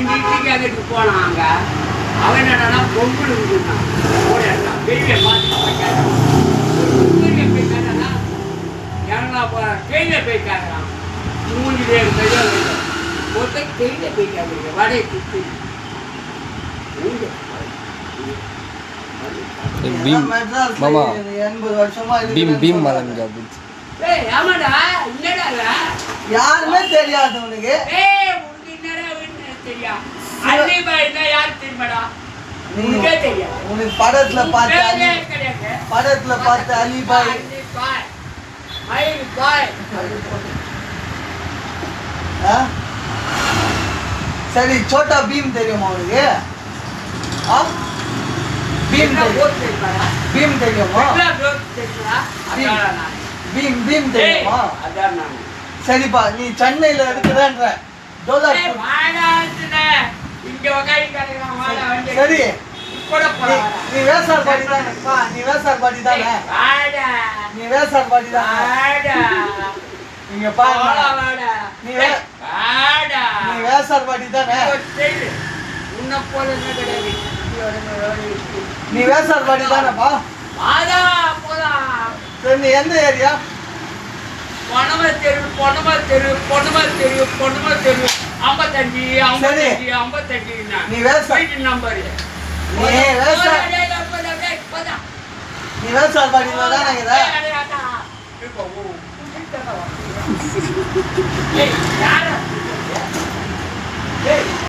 இட்லி கேட்கறதுக்கு போனாங்க. அவன் என்னன்னா பொங்கல் இருக்குன்னான். ஓடிடலாம் பெரிய பார்த்து பெரிய போய் கேட்டானா ஏன்னா கையில போய் கேட்கறான். மூஞ்சிலே கையில ஒருத்தர் கையில போய் கேட்குறீங்க வடையை சுற்றி யாருமே தெரியாது உனக்கு. உனக்கு படத்துல பார்த்து அலிபாய் சரி சோட்டா பீம் தெரியுமா உனக்கு? பீம் தெரியுமா? பீம் தெரியுமா? சரிப்பா நீ சென்னையில இருக்கிறன்ற சரி நீ வேசார் பாடி தானேப்பா? நீ வேசார் பாடி தானே? நீ வேசார் பாடி தானே? நீங்க பாருங்க நீ வேசார் பாடி தானே? நீ வேசார் பாடி தானேப்பா? சரி நீ எந்த ஏரியா? பொன்னமர் தெரு 55 நீ வேசார் நம்பர் நீ வேசார் பாடி தானே?